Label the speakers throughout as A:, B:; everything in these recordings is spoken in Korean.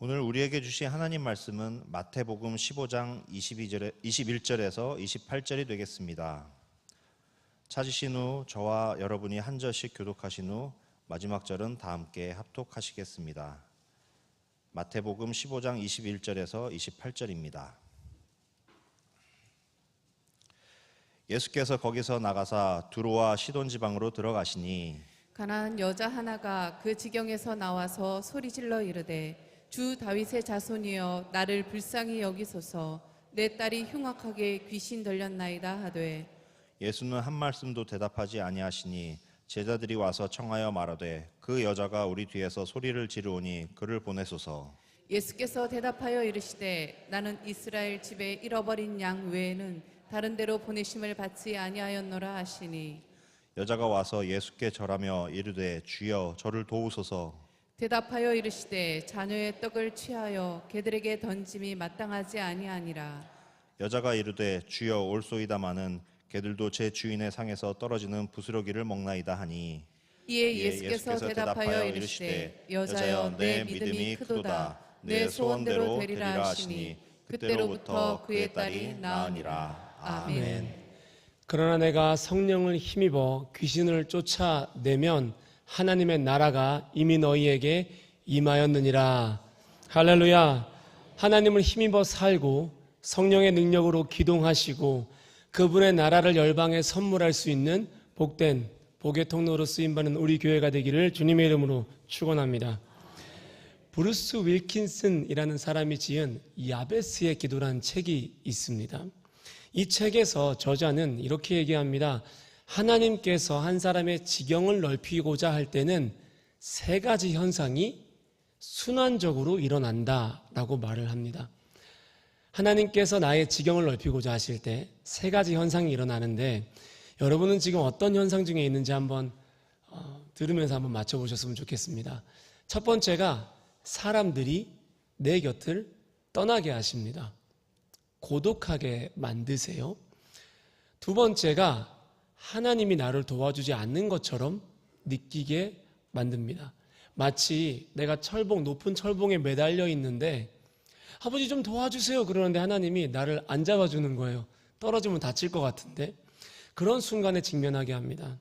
A: 오늘 우리에게 주신 하나님 말씀은 마태복음 15장 21절에서 28절이 되겠습니다. 찾으신 후 저와 여러분이 한 절씩 교독하신 후 마지막 절은 다 함께 합독하시겠습니다. 마태복음 15장 21절에서 28절입니다. 예수께서 거기서 나가사 두로와 시돈 지방으로 들어가시니
B: 가난한 여자 하나가 그 지경에서 나와서 소리질러 이르되 주 다윗의 자손이여 나를 불쌍히 여기소서 내 딸이 흉악하게 귀신 들렸나이다 하되
A: 예수는 한 말씀도 대답하지 아니하시니 제자들이 와서 청하여 말하되 그 여자가 우리 뒤에서 소리를 지르오니 그를 보내소서.
B: 예수께서 대답하여 이르시되 나는 이스라엘 집에 잃어버린 양 외에는 다른 데로 보내심을 받지 아니하였노라 하시니
A: 여자가 와서 예수께 절하며 이르되 주여 저를 도우소서.
B: 대답하여 이르시되 자녀의 떡을 취하여 개들에게 던짐이 마땅하지 아니하니라.
A: 여자가 이르되 주여 올소이다마는 개들도 제 주인의 상에서 떨어지는 부스러기를 먹나이다 하니
B: 이에 예수께서 대답하여 이르시되 여자여 내 믿음이 크도다 내 소원대로 되리라 하시니 그때로부터 그의 딸이 나으니라. 아멘.
C: 그러나 내가 성령을 힘입어 귀신을 쫓아내면 하나님의 나라가 이미 너희에게 임하였느니라. 할렐루야. 하나님을 힘입어 살고 성령의 능력으로 기동하시고 그분의 나라를 열방에 선물할 수 있는 복된 복의 통로로 쓰임받는 우리 교회가 되기를 주님의 이름으로 축원합니다. 브루스 윌킨슨이라는 사람이 지은 야베스의 기도라는 책이 있습니다. 이 책에서 저자는 이렇게 얘기합니다. 하나님께서 한 사람의 지경을 넓히고자 할 때는 세 가지 현상이 순환적으로 일어난다라고 말을 합니다. 하나님께서 나의 지경을 넓히고자 하실 때 세 가지 현상이 일어나는데 여러분은 지금 어떤 현상 중에 있는지 한번 들으면서 한번 맞춰보셨으면 좋겠습니다. 첫 번째가 사람들이 내 곁을 떠나게 하십니다. 고독하게 만드세요. 두 번째가 하나님이 나를 도와주지 않는 것처럼 느끼게 만듭니다. 마치 내가 높은 철봉에 매달려 있는데 아버지 좀 도와주세요 그러는데 하나님이 나를 안 잡아주는 거예요. 떨어지면 다칠 것 같은데 그런 순간에 직면하게 합니다.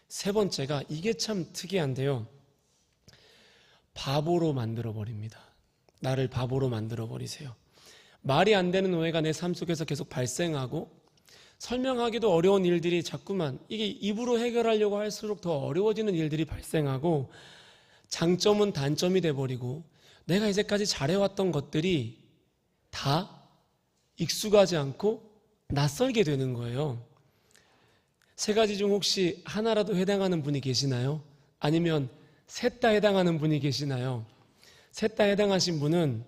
C: 세 번째가 이게 참 특이한데요. 바보로 만들어버립니다. 나를 바보로 만들어버리세요. 말이 안 되는 오해가 내 삶 속에서 계속 발생하고 설명하기도 어려운 일들이 자꾸만 이게 입으로 해결하려고 할수록 더 어려워지는 일들이 발생하고 장점은 단점이 돼버리고 내가 이제까지 잘해왔던 것들이 다 익숙하지 않고 낯설게 되는 거예요. 세 가지 중 혹시 하나라도 해당하는 분이 계시나요? 아니면 셋 다 해당하는 분이 계시나요? 셋 다 해당하신 분은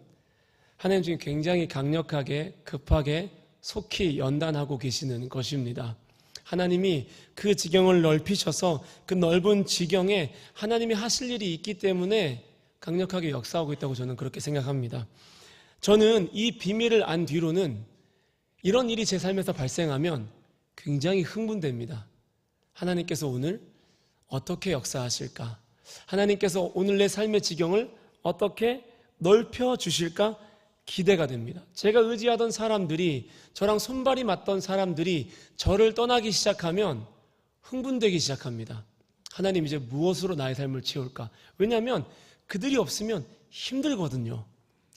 C: 하나님 중에 굉장히 강력하게 급하게 속히 연단하고 계시는 것입니다. 하나님이 그 지경을 넓히셔서 그 넓은 지경에 하나님이 하실 일이 있기 때문에 강력하게 역사하고 있다고 저는 그렇게 생각합니다. 저는 이 비밀을 안 뒤로는 이런 일이 제 삶에서 발생하면 굉장히 흥분됩니다. 하나님께서 오늘 어떻게 역사하실까? 하나님께서 오늘 내 삶의 지경을 어떻게 넓혀 주실까? 기대가 됩니다. 제가 의지하던 사람들이 저랑 손발이 맞던 사람들이 저를 떠나기 시작하면 흥분되기 시작합니다. 하나님 이제 무엇으로 나의 삶을 채울까? 왜냐하면 그들이 없으면 힘들거든요.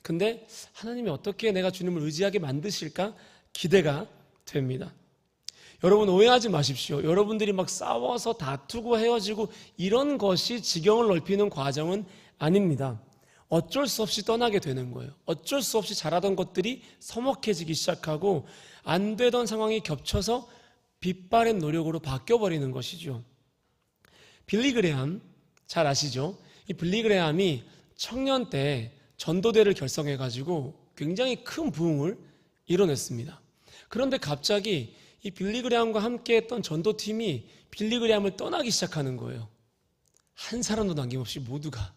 C: 근데 하나님이 어떻게 내가 주님을 의지하게 만드실까? 기대가 됩니다. 여러분 오해하지 마십시오. 여러분들이 막 싸워서 다투고 헤어지고 이런 것이 지경을 넓히는 과정은 아닙니다. 어쩔 수 없이 떠나게 되는 거예요. 어쩔 수 없이 잘하던 것들이 서먹해지기 시작하고 안 되던 상황이 겹쳐서 빛바랜 노력으로 바뀌어버리는 것이죠. 빌리 그레함 잘 아시죠? 이 빌리 그레함이 청년 때 전도대를 결성해가지고 굉장히 큰 부흥을 이뤄냈습니다. 그런데 갑자기 이 빌리 그레함과 함께했던 전도팀이 빌리 그레함을 떠나기 시작하는 거예요. 한 사람도 남김없이 모두가.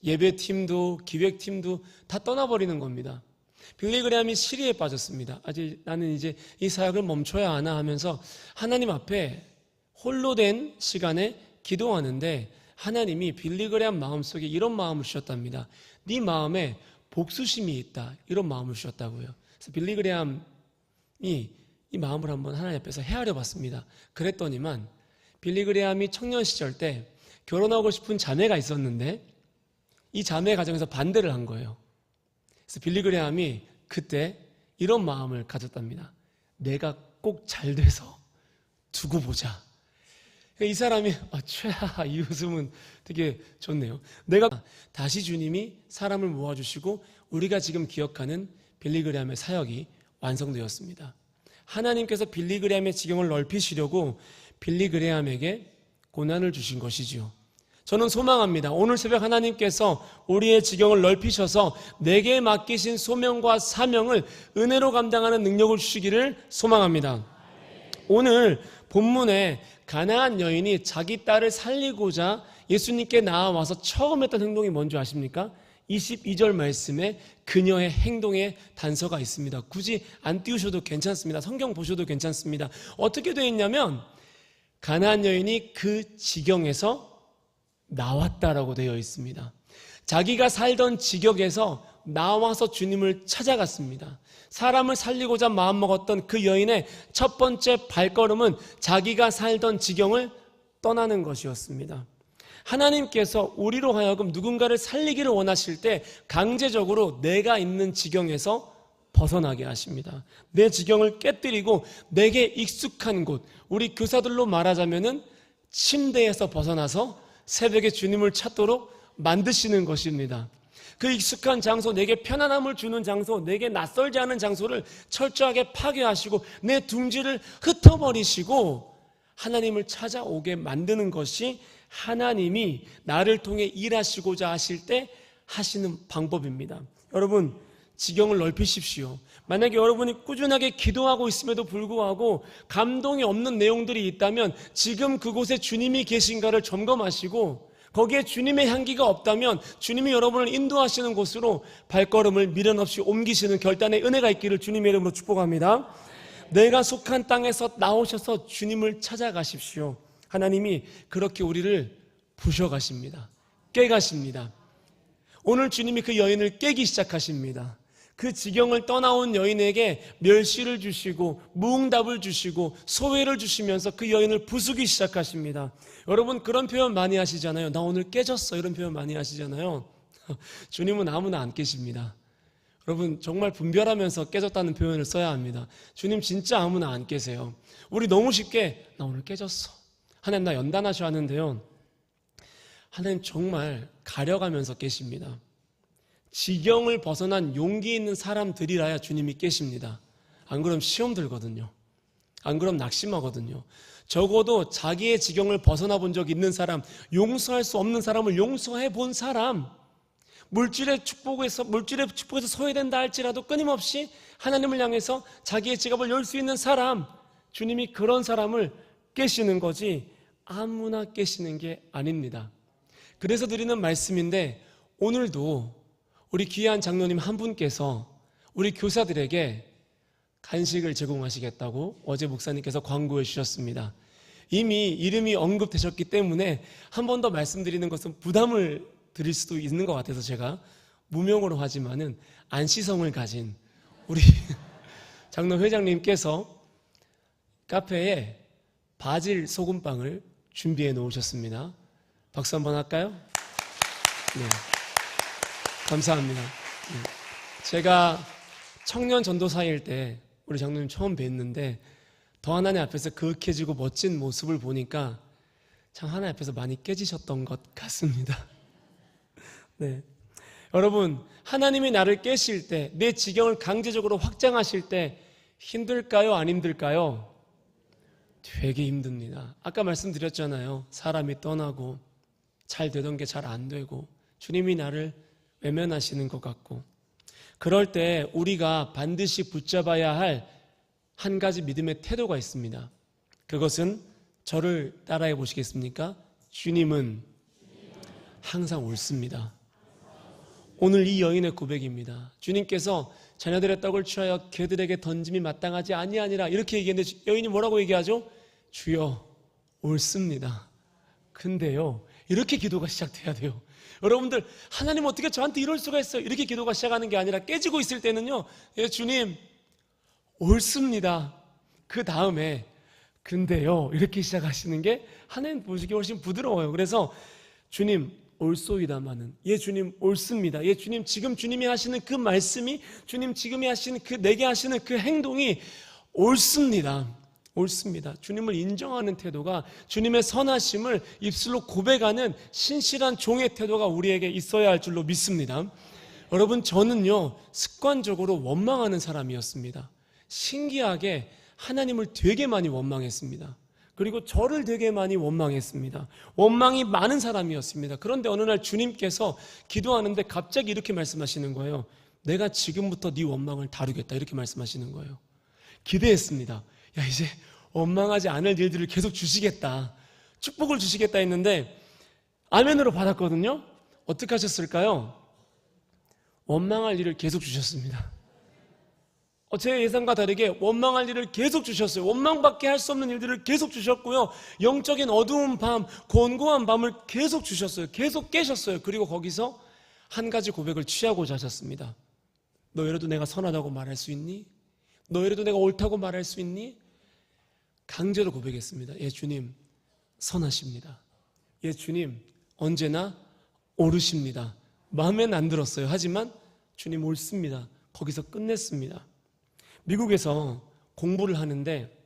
C: 예배팀도 기획팀도 다 떠나버리는 겁니다. 빌리 그레함이 시리에 빠졌습니다. 나는 이제 이 사역을 멈춰야 하나 하면서 하나님 앞에 홀로 된 시간에 기도하는데 하나님이 빌리그레암 마음속에 이런 마음을 주셨답니다. 네 마음에 복수심이 있다, 이런 마음을 주셨다고요. 그래서 빌리그레암이 이 마음을 한번 하나님 앞에서 헤아려 봤습니다. 그랬더니만 빌리그레암이 청년 시절 때 결혼하고 싶은 자매가 있었는데 이 자매 가정에서 반대를 한 거예요. 그래서 빌리그레암이 그때 이런 마음을 가졌답니다. 내가 꼭 잘 돼서 두고 보자. 이 사람이 최하, 이 웃음은 되게 좋네요. 내가 다시 주님이 사람을 모아주시고 우리가 지금 기억하는 빌리그레암의 사역이 완성되었습니다. 하나님께서 빌리그레암의 지경을 넓히시려고 빌리그레암에게 고난을 주신 것이지요. 저는 소망합니다. 오늘 새벽 하나님께서 우리의 지경을 넓히셔서 내게 맡기신 소명과 사명을 은혜로 감당하는 능력을 주시기를 소망합니다. 오늘 본문에 가나안 여인이 자기 딸을 살리고자 예수님께 나와서 처음 했던 행동이 뭔지 아십니까? 22절 말씀에 그녀의 행동의 단서가 있습니다. 굳이 안 띄우셔도 괜찮습니다. 성경 보셔도 괜찮습니다. 어떻게 되어 있냐면 가나안 여인이 그 지경에서 나왔다라고 되어 있습니다. 자기가 살던 지경에서 나와서 주님을 찾아갔습니다. 사람을 살리고자 마음먹었던 그 여인의 첫 번째 발걸음은 자기가 살던 지경을 떠나는 것이었습니다. 하나님께서 우리로 하여금 누군가를 살리기를 원하실 때 강제적으로 내가 있는 지경에서 벗어나게 하십니다. 내 지경을 깨뜨리고 내게 익숙한 곳, 우리 교사들로 말하자면은 침대에서 벗어나서 새벽에 주님을 찾도록 만드시는 것입니다. 그 익숙한 장소, 내게 편안함을 주는 장소, 내게 낯설지 않은 장소를 철저하게 파괴하시고 내 둥지를 흩어버리시고 하나님을 찾아오게 만드는 것이 하나님이 나를 통해 일하시고자 하실 때 하시는 방법입니다. 여러분, 지경을 넓히십시오. 만약에 여러분이 꾸준하게 기도하고 있음에도 불구하고 감동이 없는 내용들이 있다면 지금 그곳에 주님이 계신가를 점검하시고 거기에 주님의 향기가 없다면 주님이 여러분을 인도하시는 곳으로 발걸음을 미련 없이 옮기시는 결단의 은혜가 있기를 주님의 이름으로 축복합니다. 내가 속한 땅에서 나오셔서 주님을 찾아가십시오. 하나님이 그렇게 우리를 부셔가십니다. 깨가십니다. 오늘 주님이 그 여인을 깨기 시작하십니다. 그 지경을 떠나온 여인에게 멸시를 주시고 무응답을 주시고 소외를 주시면서 그 여인을 부수기 시작하십니다. 여러분 그런 표현 많이 하시잖아요. 나 오늘 깨졌어, 이런 표현 많이 하시잖아요. 주님은 아무나 안 깨십니다. 여러분 정말 분별하면서 깨졌다는 표현을 써야 합니다. 주님 진짜 아무나 안 깨세요. 우리 너무 쉽게 나 오늘 깨졌어, 하나님 나 연단하셔 하는데요, 하나님 정말 가려가면서 깨십니다. 지경을 벗어난 용기 있는 사람들이라야 주님이 깨십니다. 안 그럼 시험 들거든요. 안 그럼 낙심하거든요. 적어도 자기의 지경을 벗어나 본 적 있는 사람, 용서할 수 없는 사람을 용서해 본 사람, 물질의 축복에서 소외된다 할지라도 끊임없이 하나님을 향해서 자기의 지갑을 열 수 있는 사람, 주님이 그런 사람을 깨시는 거지 아무나 깨시는 게 아닙니다. 그래서 드리는 말씀인데 오늘도 우리 귀한 장로님 한 분께서 우리 교사들에게 간식을 제공하시겠다고 어제 목사님께서 광고해 주셨습니다. 이미 이름이 언급되셨기 때문에 한 번 더 말씀드리는 것은 부담을 드릴 수도 있는 것 같아서 제가 무명으로 하지만은 안시성을 가진 우리 장로 회장님께서 카페에 바질 소금빵을 준비해 놓으셨습니다. 박수 한번 할까요? 네. 감사합니다. 제가 청년 전도사일 때 우리 장로님 처음 뵀는데 더 하나님 앞에서 그윽해지고 멋진 모습을 보니까 참 하나님 앞에서 많이 깨지셨던 것 같습니다. 네. 여러분, 하나님이 나를 깨실 때, 내 지경을 강제적으로 확장하실 때 힘들까요? 안 힘들까요? 되게 힘듭니다. 아까 말씀드렸잖아요. 사람이 떠나고 잘 되던 게 잘 안 되고 주님이 나를 외면하시는 것 같고, 그럴 때 우리가 반드시 붙잡아야 할 한 가지 믿음의 태도가 있습니다. 그것은 저를 따라해 보시겠습니까? 주님은 항상 옳습니다. 오늘 이 여인의 고백입니다. 주님께서 자녀들의 떡을 취하여 개들에게 던짐이 마땅하지 아니하니라 이렇게 얘기했는데 여인이 뭐라고 얘기하죠? 주여 옳습니다. 근데요, 이렇게 기도가 시작돼야 돼요. 여러분들, 하나님 어떻게 저한테 이럴 수가 있어요? 이렇게 기도가 시작하는 게 아니라 깨지고 있을 때는요, 예, 주님 옳습니다. 그 다음에 근데요, 이렇게 시작하시는 게 하나님 보시기 훨씬 부드러워요. 그래서 주님 옳소이다마는, 예 주님 옳습니다. 예 주님, 지금 주님이 하시는 그 말씀이, 주님 지금이 하시는 그 내게 하시는 그 행동이 옳습니다. 옳습니다. 주님을 인정하는 태도가, 주님의 선하심을 입술로 고백하는 신실한 종의 태도가 우리에게 있어야 할 줄로 믿습니다. 여러분, 저는요 습관적으로 원망하는 사람이었습니다. 신기하게 하나님을 되게 많이 원망했습니다. 그리고 저를 되게 많이 원망했습니다. 원망이 많은 사람이었습니다. 그런데 어느 날 주님께서 기도하는데 갑자기 이렇게 말씀하시는 거예요. 내가 지금부터 네 원망을 다루겠다, 이렇게 말씀하시는 거예요. 기대했습니다. 야, 이제 원망하지 않을 일들을 계속 주시겠다, 축복을 주시겠다 했는데 아멘으로 받았거든요. 어떻게 하셨을까요? 원망할 일을 계속 주셨습니다. 제 예상과 다르게 원망할 일을 계속 주셨어요. 원망밖에 할 수 없는 일들을 계속 주셨고요, 영적인 어두운 밤, 곤고한 밤을 계속 주셨어요. 계속 깨셨어요. 그리고 거기서 한 가지 고백을 취하고자 하셨습니다. 너희라도 내가 선하다고 말할 수 있니? 너희라도 내가 옳다고 말할 수 있니? 강제로 고백했습니다. 예 주님 선하십니다. 예 주님 언제나 옳으십니다. 마음엔 안 들었어요. 하지만 주님 옳습니다. 거기서 끝냈습니다. 미국에서 공부를 하는데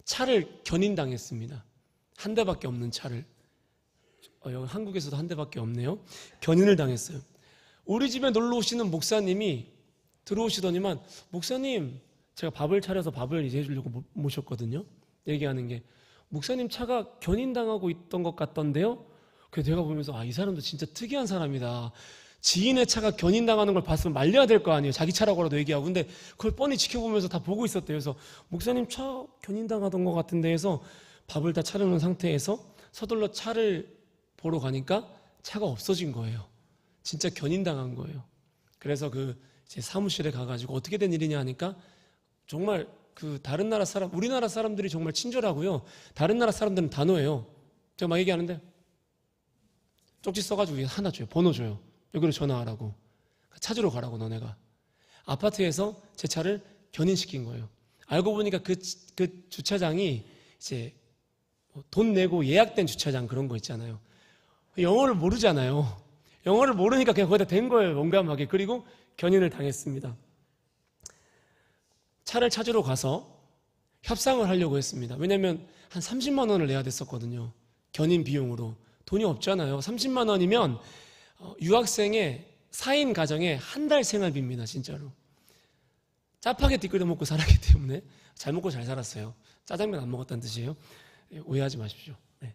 C: 차를 견인당했습니다. 한 대밖에 없는 차를. 여기 한국에서도 한 대밖에 없네요. 견인을 당했어요. 우리 집에 놀러 오시는 목사님이 들어오시더니만, 목사님, 제가 밥을 차려서 밥을 이제 해주려고 모셨거든요. 얘기하는 게, 목사님 차가 견인당하고 있던 것 같던데요? 그래서 내가 보면서 이 사람도 진짜 특이한 사람이다. 지인의 차가 견인당하는 걸 봤으면 말려야 될 거 아니에요. 자기 차라고라도 얘기하고. 근데 그걸 뻔히 지켜보면서 다 보고 있었대요. 그래서 목사님 차 견인당하던 것 같은데 해서 밥을 다 차려놓은 상태에서 서둘러 차를 보러 가니까 차가 없어진 거예요. 진짜 견인당한 거예요. 그래서 제 사무실에 가가지고 어떻게 된 일이냐 하니까, 정말 다른 나라 사람, 우리나라 사람들이 정말 친절하고요, 다른 나라 사람들은 단호해요. 제가 막 얘기하는데 쪽지 써가지고 하나 줘요. 번호 줘요. 여기로 전화하라고, 찾으러 가라고, 너네가. 아파트에서 제 차를 견인시킨 거예요. 알고 보니까 그 주차장이 이제 돈 내고 예약된 주차장, 그런 거 있잖아요. 영어를 모르잖아요. 영어를 모르니까 그냥 거기다 댄 거예요, 용감하게. 그리고 견인을 당했습니다. 차를 찾으러 가서 협상을 하려고 했습니다. 왜냐하면 한 30만 원을 내야 됐었거든요. 견인 비용으로. 돈이 없잖아요. 30만 원이면 유학생의 4인 가정에 한 달 생활비입니다. 진짜로. 짜파게티 끓여 먹고 살았기 때문에 잘 먹고 잘 살았어요. 짜장면 안 먹었다는 뜻이에요. 오해하지 마십시오. 네.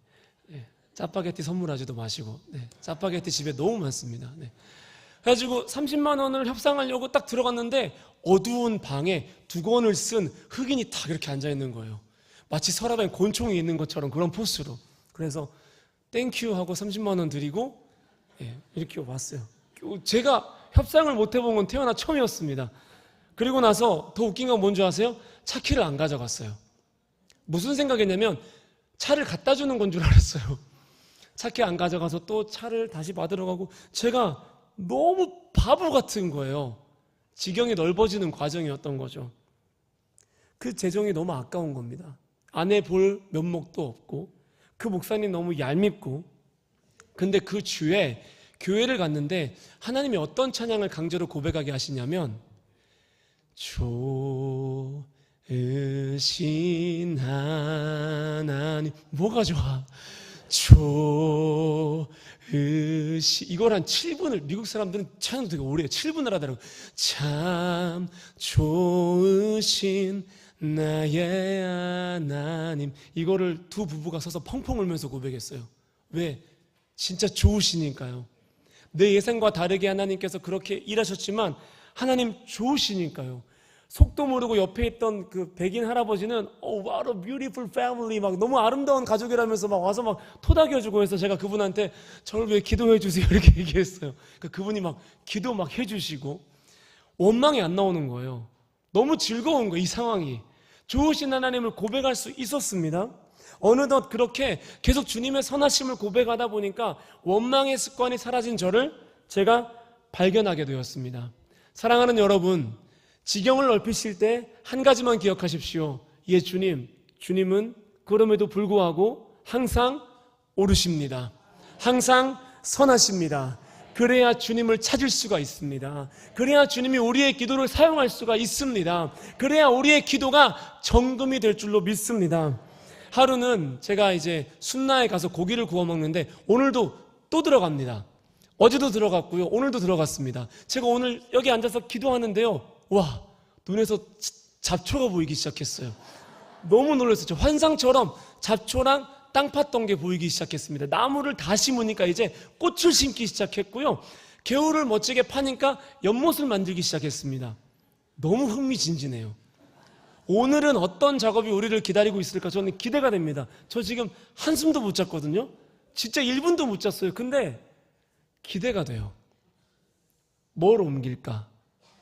C: 네. 짜파게티 선물하지도 마시고. 네. 짜파게티 집에 너무 많습니다. 네. 그래가지고 30만 원을 협상하려고 딱 들어갔는데 어두운 방에 두건을 쓴 흑인이 딱 이렇게 앉아있는 거예요. 마치 서랍에 곤충이 있는 것처럼, 그런 포스로. 그래서 땡큐 하고 30만 원 드리고 이렇게 왔어요. 제가 협상을 못 해본 건 태어나 처음이었습니다. 그리고 나서 더 웃긴 건 뭔지 아세요? 차 키를 안 가져갔어요. 무슨 생각이냐면 차를 갖다 주는 건 줄 알았어요. 차 키 안 가져가서 또 차를 다시 받으러 가고, 제가 너무 바보 같은 거예요. 지경이 넓어지는 과정이었던 거죠. 그 재정이 너무 아까운 겁니다. 아내 볼 면목도 없고, 그 목사님 너무 얄밉고. 근데 그 주에 교회를 갔는데 하나님이 어떤 찬양을 강제로 고백하게 하시냐면, 좋으신 하나님. 뭐가 좋아? 이걸 한 7분을, 미국 사람들은 찬양도 되게 오래 해요. 7분을 하더라고요. 참 좋으신 나의 하나님. 이거를 두 부부가 서서 펑펑 울면서 고백했어요. 왜? 진짜 좋으시니까요. 내 예상과 다르게 하나님께서 그렇게 일하셨지만 하나님 좋으시니까요. 속도 모르고 옆에 있던 그 백인 할아버지는 what a beautiful family, 막 너무 아름다운 가족이라면서 막 와서 막 토닥여주고 해서 제가 그분한테 저를 위해 기도해 주세요 이렇게 얘기했어요. 그분이 막 기도 막 해주시고. 원망이 안 나오는 거예요. 너무 즐거운 거예요. 이 상황이. 좋으신 하나님을 고백할 수 있었습니다. 어느덧 그렇게 계속 주님의 선하심을 고백하다 보니까 원망의 습관이 사라진 저를 제가 발견하게 되었습니다. 사랑하는 여러분, 지경을 넓히실 때 한 가지만 기억하십시오. 예, 주님은 그럼에도 불구하고 항상 옳으십니다. 항상 선하십니다. 그래야 주님을 찾을 수가 있습니다. 그래야 주님이 우리의 기도를 사용할 수가 있습니다. 그래야 우리의 기도가 정금이 될 줄로 믿습니다. 하루는 제가 이제 순나에 가서 고기를 구워 먹는데 오늘도 또 들어갑니다. 어제도 들어갔고요. 오늘도 들어갔습니다. 제가 오늘 여기 앉아서 기도하는데요. 와, 눈에서 잡초가 보이기 시작했어요. 너무 놀랐어요. 환상처럼 잡초랑 땅 팠던 게 보이기 시작했습니다. 나무를 다 심으니까 이제 꽃을 심기 시작했고요. 개울을 멋지게 파니까 연못을 만들기 시작했습니다. 너무 흥미진진해요. 오늘은 어떤 작업이 우리를 기다리고 있을까 저는 기대가 됩니다. 저 지금 한숨도 못 잤거든요. 진짜 1분도 못 잤어요. 근데 기대가 돼요. 뭘 옮길까?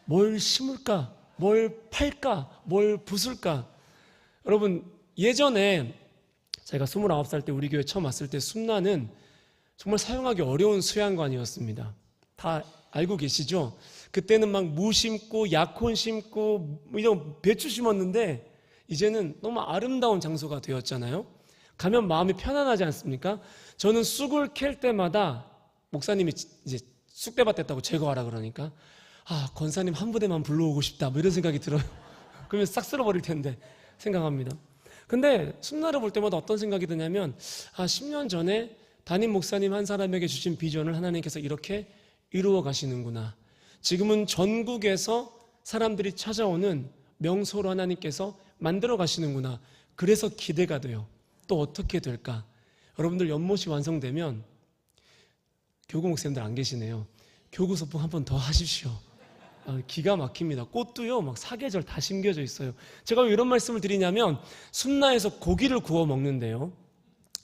C: 뭘 심을까? 뭘 팔까? 뭘 부술까? 여러분, 예전에 제가 29살 때 우리 교회 처음 왔을 때 순나는 정말 사용하기 어려운 수양관이었습니다. 다 알고 계시죠? 그때는 막 무 심고 약혼 심고 이런 배추 심었는데 이제는 너무 아름다운 장소가 되었잖아요. 가면 마음이 편안하지 않습니까? 저는 쑥을 캘 때마다 목사님이 이제 쑥대밭 됐다고 제거하라 그러니까 권사님 한 부대만 불러오고 싶다 뭐 이런 생각이 들어요. 그러면 싹 쓸어버릴 텐데 생각합니다. 근데 순나를 볼 때마다 어떤 생각이 드냐면 10년 전에 담임 목사님 한 사람에게 주신 비전을 하나님께서 이렇게 이루어 가시는구나. 지금은 전국에서 사람들이 찾아오는 명소로 하나님께서 만들어 가시는구나. 그래서 기대가 돼요. 또 어떻게 될까? 여러분들 연못이 완성되면 교구 목사님들 안 계시네요. 교구 소풍 한 번 더 하십시오. 기가 막힙니다. 꽃도요 막 사계절 다 심겨져 있어요. 제가 왜 이런 말씀을 드리냐면 순나에서 고기를 구워 먹는데요,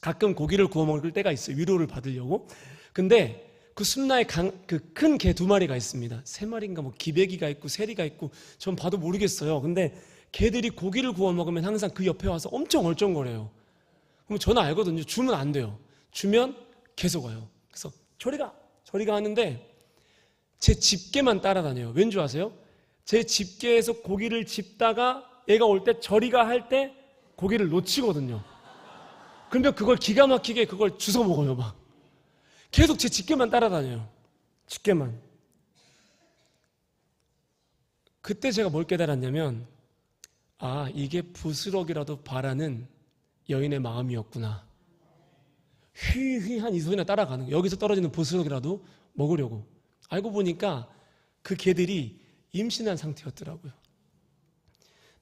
C: 가끔 고기를 구워 먹을 때가 있어요. 위로를 받으려고. 근데 그 순나에 그 큰 개 2마리가 있습니다. 3마리인가 뭐 기백이가 있고 세리가 있고 전 봐도 모르겠어요. 근데 개들이 고기를 구워 먹으면 항상 그 옆에 와서 엄청 얼쩡거려요. 그럼 저는 알거든요. 주면 안 돼요. 주면 계속 와요. 그래서 저리가 하는데 제 집게만 따라다녀요. 왠지 아세요? 제 집게에서 고기를 집다가 얘가 올 때 저리가 할 때 고기를 놓치거든요. 그러면 그걸 기가 막히게 그걸 주워 먹어요. 막 계속 제 집게만 따라다녀요. 집게만. 그때 제가 뭘 깨달았냐면 이게 부스럭이라도 바라는 여인의 마음이었구나. 휘휘한 이 소리나 따라가는 거예요. 여기서 떨어지는 부스럭이라도 먹으려고. 알고 보니까 그 개들이 임신한 상태였더라고요.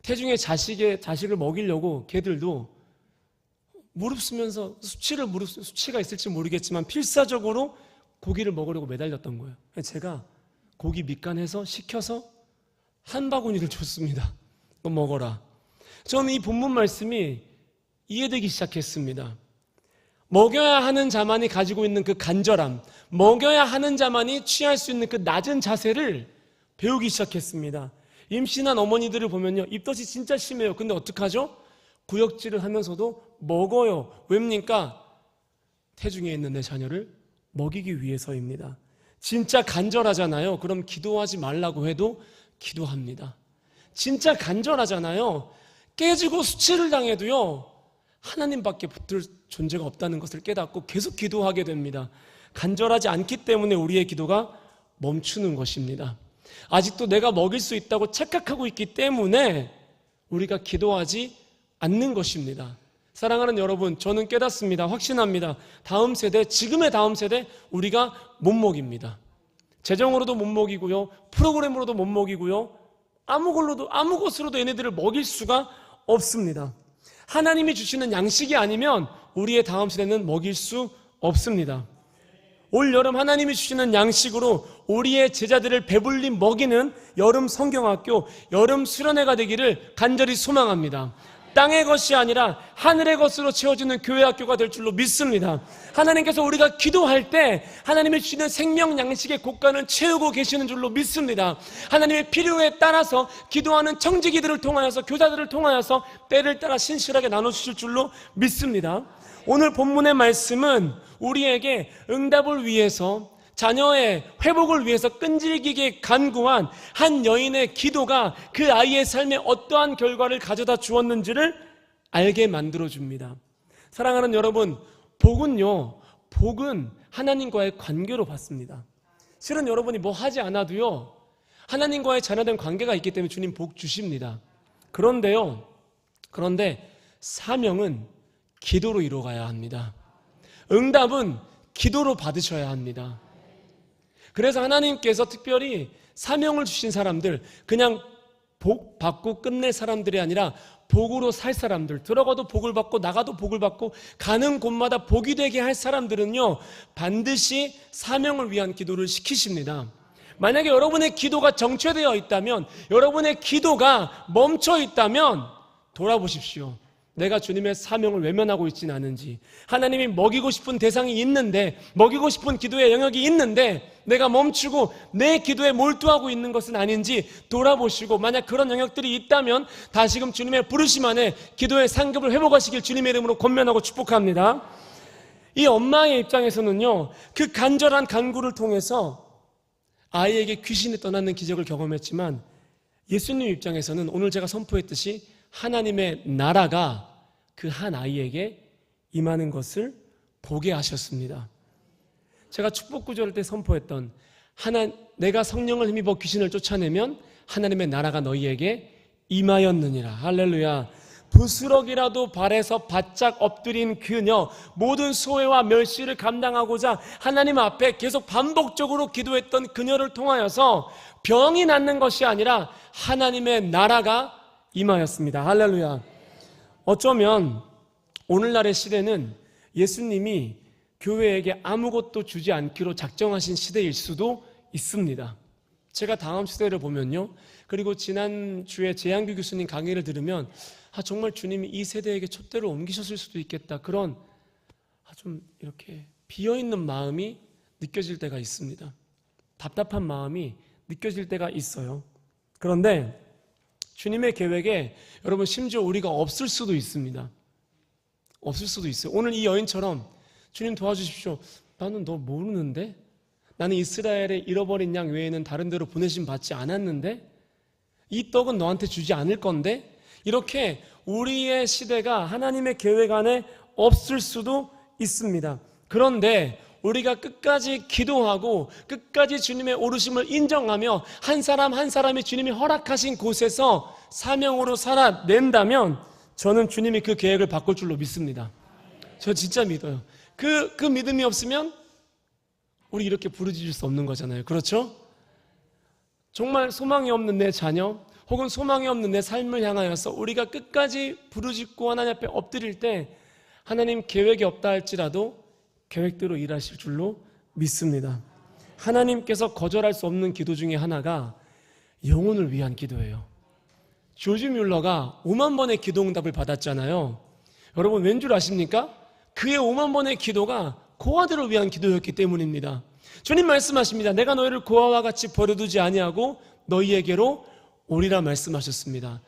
C: 태중에 자식을 먹이려고 개들도 무릅쓰면서 수치가 있을지 모르겠지만 필사적으로 고기를 먹으려고 매달렸던 거예요. 제가 고기 밑간해서 식혀서 한 바구니를 줬습니다. 너 먹어라. 저는 이 본문 말씀이 이해되기 시작했습니다. 먹여야 하는 자만이 가지고 있는 그 간절함, 먹여야 하는 자만이 취할 수 있는 그 낮은 자세를 배우기 시작했습니다. 임신한 어머니들을 보면요, 입덧이 진짜 심해요. 근데 어떡하죠? 구역질을 하면서도 먹어요. 왜입니까? 태중에 있는 내 자녀를 먹이기 위해서입니다. 진짜 간절하잖아요. 그럼 기도하지 말라고 해도 기도합니다. 진짜 간절하잖아요. 깨지고 수치를 당해도요, 하나님밖에 붙들 존재가 없다는 것을 깨닫고 계속 기도하게 됩니다. 간절하지 않기 때문에 우리의 기도가 멈추는 것입니다. 아직도 내가 먹일 수 있다고 착각하고 있기 때문에 우리가 기도하지 않는 것입니다. 사랑하는 여러분, 저는 깨닫습니다. 확신합니다. 다음 세대, 지금의 다음 세대 우리가 못 먹입니다. 재정으로도 못 먹이고요, 프로그램으로도 못 먹이고요, 아무 것으로도 얘네들을 먹일 수가 없습니다. 하나님이 주시는 양식이 아니면 우리의 다음 세대는 먹일 수 없습니다. 올 여름 하나님이 주시는 양식으로 우리의 제자들을 배불리 먹이는 여름 성경학교, 여름 수련회가 되기를 간절히 소망합니다. 땅의 것이 아니라 하늘의 것으로 채워주는 교회 학교가 될 줄로 믿습니다. 하나님께서 우리가 기도할 때 하나님이 주시는 생명 양식의 곳간을 채우고 계시는 줄로 믿습니다. 하나님의 필요에 따라서 기도하는 청지기들을 통하여서, 교사들을 통하여서 때를 따라 신실하게 나눠주실 줄로 믿습니다. 오늘 본문의 말씀은 우리에게 응답을 위해서, 자녀의 회복을 위해서 끈질기게 간구한 한 여인의 기도가 그 아이의 삶에 어떠한 결과를 가져다 주었는지를 알게 만들어줍니다. 사랑하는 여러분, 복은 하나님과의 관계로 받습니다. 실은 여러분이 뭐 하지 않아도요, 하나님과의 자녀된 관계가 있기 때문에 주님 복 주십니다. 그런데 사명은 기도로 이루어가야 합니다. 응답은 기도로 받으셔야 합니다. 그래서 하나님께서 특별히 사명을 주신 사람들, 그냥 복 받고 끝낼 사람들이 아니라 복으로 살 사람들, 들어가도 복을 받고 나가도 복을 받고 가는 곳마다 복이 되게 할 사람들은요, 반드시 사명을 위한 기도를 시키십니다. 만약에 여러분의 기도가 정체되어 있다면, 여러분의 기도가 멈춰 있다면 돌아보십시오. 내가 주님의 사명을 외면하고 있지는 않은지, 하나님이 먹이고 싶은 대상이 있는데, 먹이고 싶은 기도의 영역이 있는데 내가 멈추고 내 기도에 몰두하고 있는 것은 아닌지 돌아보시고, 만약 그런 영역들이 있다면 다시금 주님의 부르심 안에 기도의 상급을 회복하시길 주님의 이름으로 권면하고 축복합니다. 이 엄마의 입장에서는요, 그 간절한 간구를 통해서 아이에게 귀신이 떠나는 기적을 경험했지만, 예수님 입장에서는 오늘 제가 선포했듯이 하나님의 나라가 그 한 아이에게 임하는 것을 보게 하셨습니다. 제가 축복 구절을 때 선포했던, 내가 성령을 힘입어 귀신을 쫓아내면 하나님의 나라가 너희에게 임하였느니라. 할렐루야. 부스럭이라도 발에서 바짝 엎드린 그녀, 모든 소외와 멸시를 감당하고자 하나님 앞에 계속 반복적으로 기도했던 그녀를 통하여서 병이 낫는 것이 아니라 하나님의 나라가 임하였습니다. 할렐루야. 어쩌면 오늘날의 시대는 예수님이 교회에게 아무것도 주지 않기로 작정하신 시대일 수도 있습니다. 제가 다음 시대를 보면요, 그리고 지난주에 재한규 교수님 강의를 들으면 정말 주님이 이 세대에게 촛대를 옮기셨을 수도 있겠다, 그런 좀 이렇게 비어있는 마음이 느껴질 때가 있습니다. 답답한 마음이 느껴질 때가 있어요. 그런데 주님의 계획에 여러분 심지어 우리가 없을 수도 있습니다. 없을 수도 있어요. 오늘 이 여인처럼 주님 도와주십시오. 나는 너 모르는데? 나는 이스라엘의 잃어버린 양 외에는 다른 데로 보내심 받지 않았는데? 이 떡은 너한테 주지 않을 건데? 이렇게 우리의 시대가 하나님의 계획 안에 없을 수도 있습니다. 그런데 우리가 끝까지 기도하고 끝까지 주님의 오르심을 인정하며 한 사람 한 사람이 주님이 허락하신 곳에서 사명으로 살아낸다면 저는 주님이 그 계획을 바꿀 줄로 믿습니다. 저 진짜 믿어요. 그 믿음이 없으면 우리 이렇게 부르짖을 수 없는 거잖아요. 그렇죠? 정말 소망이 없는 내 자녀 혹은 소망이 없는 내 삶을 향하여서 우리가 끝까지 부르짖고 하나님 앞에 엎드릴 때 하나님 계획이 없다 할지라도 계획대로 일하실 줄로 믿습니다. 하나님께서 거절할 수 없는 기도 중에 하나가 영혼을 위한 기도예요. 조지 뮬러가 5만 번의 기도 응답을 받았잖아요. 여러분 왠 줄 아십니까? 그의 5만 번의 기도가 고아들을 위한 기도였기 때문입니다. 주님 말씀하십니다. 내가 너희를 고아와 같이 버려두지 아니하고 너희에게로 오리라 말씀하셨습니다.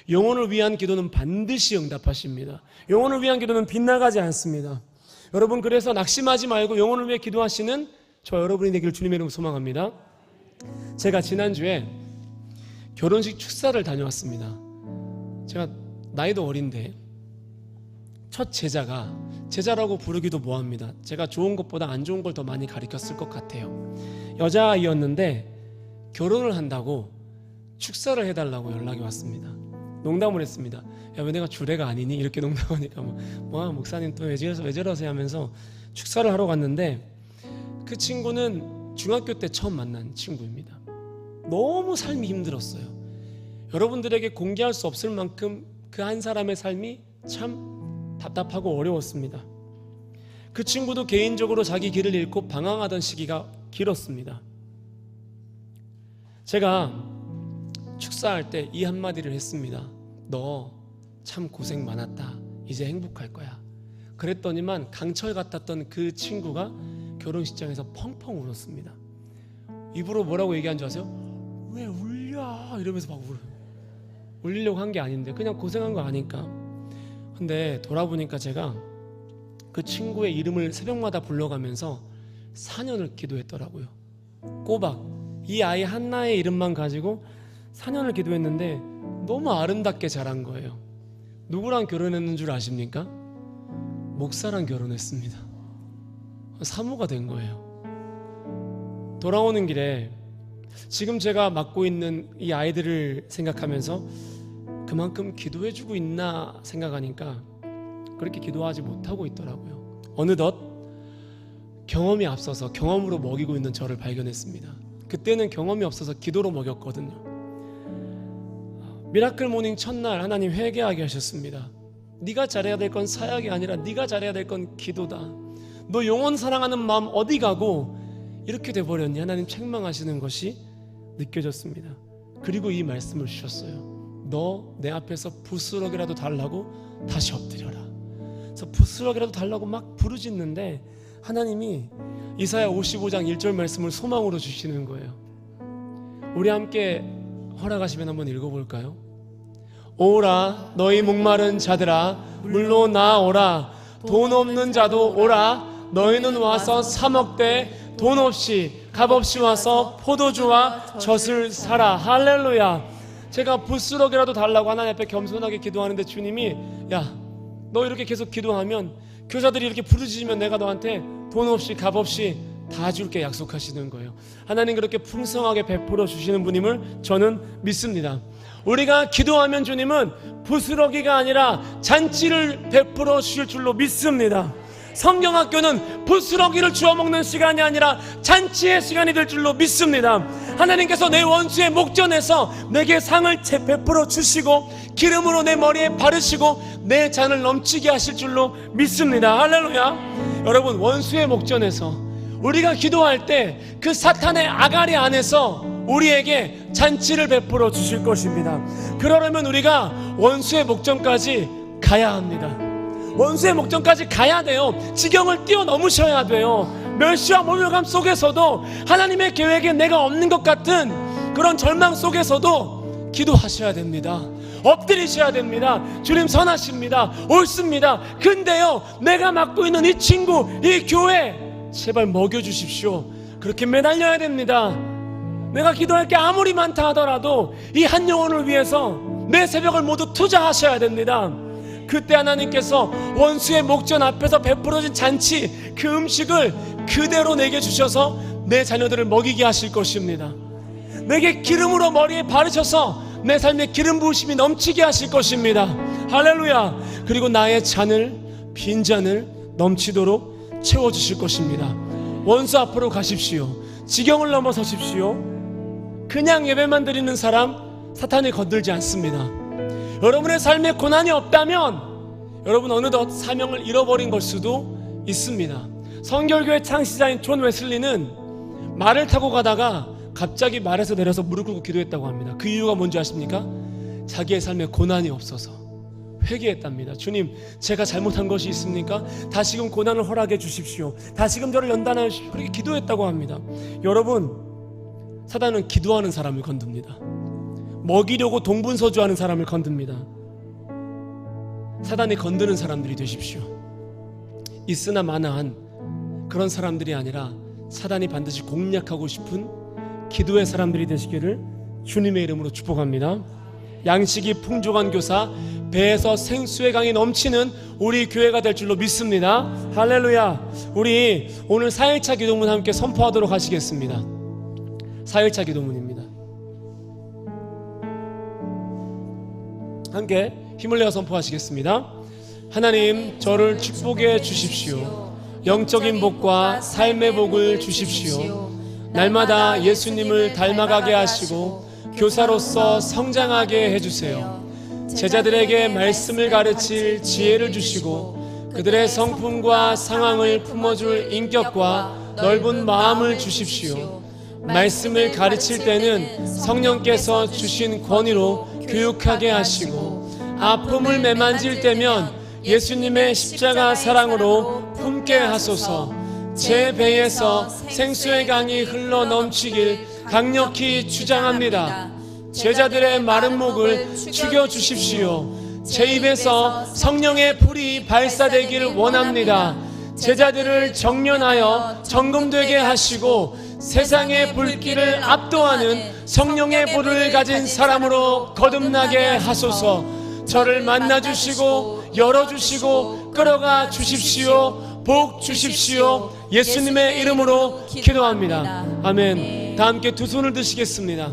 C: 영혼을 위한 기도는 반드시 응답하십니다. 영혼을 위한 기도는 빗나가지 않습니다. 여러분 그래서 낙심하지 말고 영혼을 위해 기도하시는 저 여러분이 되기를 주님의 이름으로 소망합니다. 제가 지난주에 결혼식 축사를 다녀왔습니다. 제가 나이도 어린데 첫 제자라고 부르기도 뭐합니다. 제가 좋은 것보다 안 좋은 걸 더 많이 가르쳤을 것 같아요. 여자아이였는데 결혼을 한다고 축사를 해달라고 연락이 왔습니다. 농담을 했습니다. 야, 왜 내가 주례가 아니니? 이렇게 농담하니까 목사님 또 왜 저러세요 하면서 축사를 하러 갔는데 그 친구는 중학교 때 처음 만난 친구입니다. 너무 삶이 힘들었어요. 여러분들에게 공개할 수 없을 만큼 그 한 사람의 삶이 참 답답하고 어려웠습니다. 그 친구도 개인적으로 자기 길을 잃고 방황하던 시기가 길었습니다. 제가 축사할 때 이 한마디를 했습니다. 너 참 고생 많았다. 이제 행복할 거야. 그랬더니만 강철 같았던 그 친구가 결혼식장에서 펑펑 울었습니다. 입으로 뭐라고 얘기한 줄 아세요? 왜 울려? 이러면서 막 울리려고 한 게 아닌데 그냥 고생한 거 아니까. 근데 돌아보니까 제가 그 친구의 이름을 새벽마다 불러가면서 4년을 기도했더라고요. 꼬박 이 아이 한나의 이름만 가지고 4년을 기도했는데 너무 아름답게 자란 거예요. 누구랑 결혼했는 줄 아십니까? 목사랑 결혼했습니다. 사모가 된 거예요. 돌아오는 길에 지금 제가 맡고 있는 이 아이들을 생각하면서 그만큼 기도해주고 있나 생각하니까 그렇게 기도하지 못하고 있더라고요. 어느덧 경험이 앞서서 경험으로 먹이고 있는 저를 발견했습니다. 그때는 경험이 없어서 기도로 먹였거든요. 미라클 모닝 첫날 하나님 회개하게 하셨습니다. 네가 잘해야 될 건 사역이 아니라 네가 잘해야 될 건 기도다. 너 영혼 사랑하는 마음 어디 가고 이렇게 돼버렸니? 하나님 책망하시는 것이 느껴졌습니다. 그리고 이 말씀을 주셨어요. 너 내 앞에서 부스러기라도 달라고 다시 엎드려라. 그래서 부스러기라도 달라고 막 부르짖는데 하나님이 이사야 55장 1절 말씀을 소망으로 주시는 거예요. 우리 함께 허락하시면 한번 읽어볼까요? 오라 너희 목마른 자들아 물로 나오라. 돈 없는 자도 오라. 너희는 와서 사 먹되 돈 없이 값 없이 와서 포도주와 젖을 사라. 할렐루야. 제가 부스러기라도 달라고 하나님 앞에 겸손하게 기도하는데 주님이 야 너 이렇게 계속 기도하면 교사들이 이렇게 부르짖으면 내가 너한테 돈 없이 값 없이 다 줄게 약속하시는 거예요. 하나님 그렇게 풍성하게 베풀어 주시는 분임을 저는 믿습니다. 우리가 기도하면 주님은 부스러기가 아니라 잔치를 베풀어 주실 줄로 믿습니다. 성경학교는 부스러기를 주워 먹는 시간이 아니라 잔치의 시간이 될 줄로 믿습니다. 하나님께서 내 원수의 목전에서 내게 상을 베풀어 주시고 기름으로 내 머리에 바르시고 내 잔을 넘치게 하실 줄로 믿습니다. 할렐루야. 여러분 원수의 목전에서 우리가 기도할 때 그 사탄의 아가리 안에서 우리에게 잔치를 베풀어 주실 것입니다. 그러려면 우리가 원수의 목전까지 가야 합니다. 원수의 목전까지 가야 돼요. 지경을 뛰어넘으셔야 돼요. 멸시와 모멸감 속에서도 하나님의 계획에 내가 없는 것 같은 그런 절망 속에서도 기도하셔야 됩니다. 엎드리셔야 됩니다. 주님 선하십니다. 옳습니다. 근데요 내가 맡고 있는 이 친구 이 교회 제발 먹여주십시오. 그렇게 매달려야 됩니다. 내가 기도할 게 아무리 많다 하더라도 이 한 영혼을 위해서 내 새벽을 모두 투자하셔야 됩니다. 그때 하나님께서 원수의 목전 앞에서 베풀어진 잔치 그 음식을 그대로 내게 주셔서 내 자녀들을 먹이게 하실 것입니다. 내게 기름으로 머리에 바르셔서 내 삶에 기름 부으심이 넘치게 하실 것입니다. 할렐루야. 그리고 나의 잔을 빈 잔을 넘치도록 채워주실 것입니다. 원수 앞으로 가십시오. 지경을 넘어서십시오. 그냥 예배만 드리는 사람 사탄이 건들지 않습니다. 여러분의 삶에 고난이 없다면 여러분 어느덧 사명을 잃어버린 걸 수도 있습니다. 성결교회 창시자인 존 웨슬리는 말을 타고 가다가 갑자기 말에서 내려서 무릎 꿇고 기도했다고 합니다. 그 이유가 뭔지 아십니까? 자기의 삶에 고난이 없어서 회개했답니다. 주님 제가 잘못한 것이 있습니까? 다시금 고난을 허락해 주십시오. 다시금 저를 연단하여 주십시오. 그렇게 기도했다고 합니다. 여러분 사단은 기도하는 사람을 건듭니다. 먹이려고 동분서주하는 사람을 건듭니다. 사단이 건드는 사람들이 되십시오. 있으나 마나한 그런 사람들이 아니라 사단이 반드시 공략하고 싶은 기도의 사람들이 되시기를 주님의 이름으로 축복합니다. 양식이 풍족한 교사, 배에서 생수의 강이 넘치는 우리 교회가 될 줄로 믿습니다. 할렐루야. 우리 오늘 4일차 기도문 함께 선포하도록 하시겠습니다. 4일차 기도문입니다. 함께 힘을 내어 선포하시겠습니다. 하나님 저를 축복해 주십시오. 영적인 복과 삶의 복을 주십시오. 날마다 예수님을 닮아가게 하시고 교사로서 성장하게 해주세요. 제자들에게 말씀을 가르칠 지혜를 주시고 그들의 성품과 상황을 품어줄 인격과 넓은 마음을 주십시오. 말씀을 가르칠 때는 성령께서 주신 권위로 교육하게 하시고 아픔을 매만질 때면 예수님의 십자가 사랑으로 품게 하소서. 제 배에서 생수의 강이 흘러 넘치길 강력히 주장합니다. 제자들의 마른 목을 축여 주십시오. 제 입에서 성령의 불이 발사되길 원합니다. 제자들을 정련하여 정금되게 하시고 세상의 불길을 압도하는 성령의 불을 가진 사람으로 거듭나게 하소서. 저를 만나주시고 열어주시고 끌어가 주십시오. 복 주십시오. 예수님의 이름으로 기도합니다. 아멘. 다 함께 두 손을 드시겠습니다.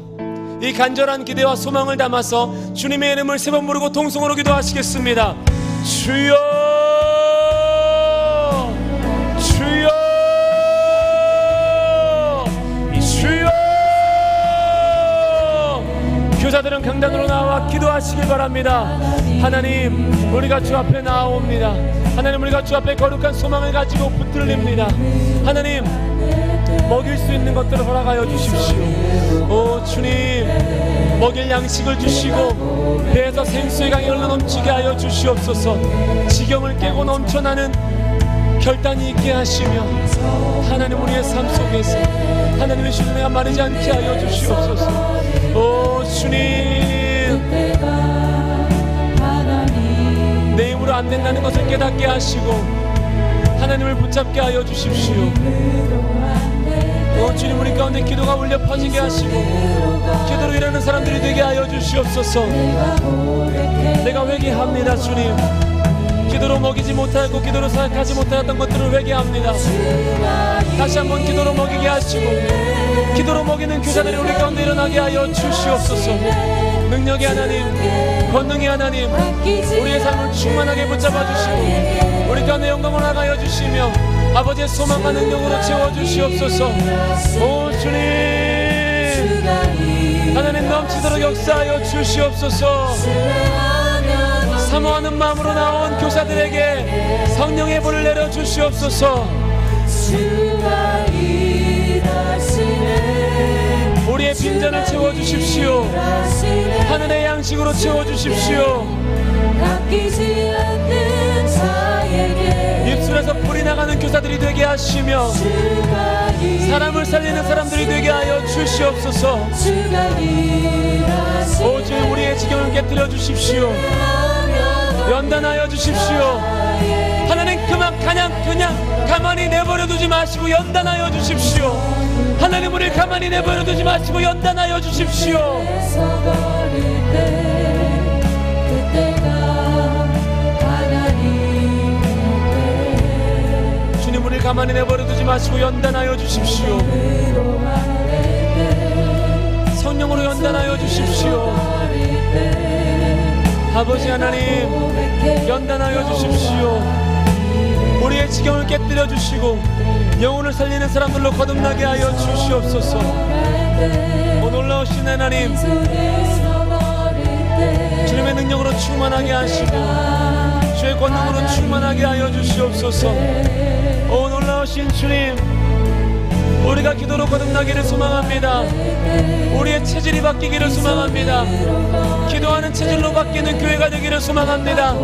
C: 이 간절한 기대와 소망을 담아서 주님의 이름을 세 번 부르고 통성으로 기도하시겠습니다. 주여, 주여, 주여. 교사들은 강단으로 나와 기도하시길 바랍니다. 하나님, 우리가 주 앞에 나아옵니다. 하나님, 우리가 주 앞에 거룩한 소망을 가지고 붙들립니다. 하나님, 먹일 수 있는 것들을 허락하여 주십시오. 오 주님, 먹일 양식을 주시고 배에서 생수의 강이 흘러넘치게 하여 주시옵소서. 지경을 깨고 넘쳐나는 결단이 있게 하시며 하나님, 우리의 삶 속에서 하나님의 신뢰가 마르지 않게 하여 주시옵소서. 오 주님, 내 힘으로 안 된다는 것을 깨닫게 하시고 하나님을 붙잡게 하여 주십시오. 오 주님, 우리 가운데 기도가 울려 퍼지게 하시고 기도로 일하는 사람들이 되게 하여 주시옵소서. 내가 회개합니다. 주님, 기도로 먹이지 못하고 기도로 사역하지 못하였던 것들을 회개합니다. 다시 한번 기도로 먹이게 하시고 기도로 먹이는 교사들이 우리 가운데 일어나게 하여 주시옵소서. 능력의 하나님, 권능의 하나님, 우리의 삶을 충만하게 붙잡아 주시고 우리 가운데 영광을 나가여 주시며 아버지의 소망과 능력으로 채워주시옵소서. 오 주님, 하나님 넘치도록 역사하여 주시옵소서. 사모하는 마음으로 나온 교사들에게 성령의 불을 내려 주시옵소서. 우리의 빈잔을 채워주십시오. 하늘의 양식으로 채워주십시오. 입술에서 불이 나가는 교사들이 되게 하시며 사람을 살리는 사람들이 되게 하여 주시옵소서. 오 주님, 우리의 지경을 깨뜨려 주십시오. 연단하여 주십시오. 하나님, 그냥 가만히 내버려 두지 마시고 연단하여 주십시오. 하나님, 우리를 가만히 내버려 두지 마시고 연단하여 주십시오. 주님, 우리를 가만히 내버려 두지 마시고 연단하여 주십시오. 성령으로 연단하여 주십시오. 아버지 하나님, 연단하여 주십시오. 우리의 지경을 깨뜨려 주시고 영혼을 살리는 사람들로 거듭나게 하여 주시옵소서. 오 놀라우신 하나님, 주님의 능력으로 충만하게 하시고 주의 권능으로 충만하게 하여 주시옵소서. 오 놀라우신 주님, 우리가 기도로 거듭나기를 소망합니다. 우리의 체질이 바뀌기를 소망합니다. 기도하는 체질로 바뀌는 교회가 되기를 소망합니다.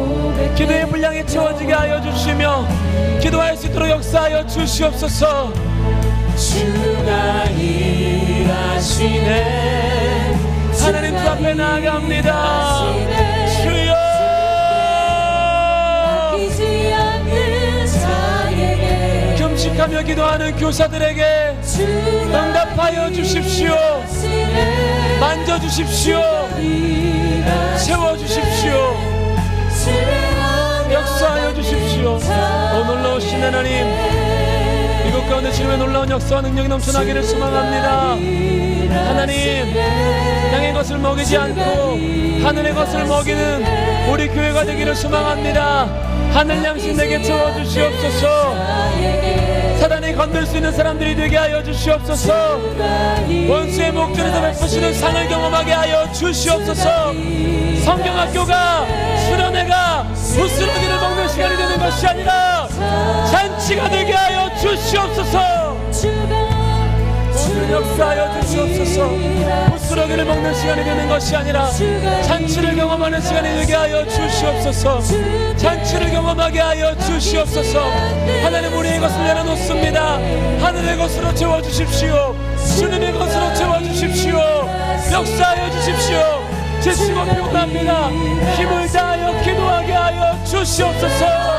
C: 기도의 분량이 채워지게 하여 주시며 기도할 수 있도록 역사하여 주시옵소서. 주가 일하시네. 하나님 주 앞에 나아갑니다. 주여, 금식하며 기도하는 교사들에게 응답하여 주십시오. 만져주십시오. 채워주십시오. 역사하여 주십시오. 오 놀라우신 하나님, 이곳 가운데 주님의 놀라운 역사와 능력이 넘쳐나기를 소망합니다. 하나님, 땅의 것을 먹이지 않고 하늘의 것을 먹이는 우리 교회가 되기를 소망합니다. 하늘 양식 내게 채워주시옵소서. 사단이 건들 수 있는 사람들이 되게 하여 주시옵소서. 원수의 목전에서 베푸시는 상을 경험하게 하여 주시옵소서. 성경학교가 수련회가 부스러기를 먹는 시간이 되는 것이 아니라 잔치가 되게 하여 주시옵소서. 주님 역사하여 주시옵소서. 부스러기를 먹는 시간이 되는 것이 아니라 잔치를 경험하는 시간이 되게 하여 주시옵소서. 잔치를 경험하게 하여 주시옵소서. 하나님, 우리의 것을 내려놓습니다. 하늘의 것으로 채워주십시오. 주님의 것으로 채워주십시오. 역사하여 주십시오. 지치고 피곤합니다. 힘을 다하여 기도하게 하여 주시옵소서.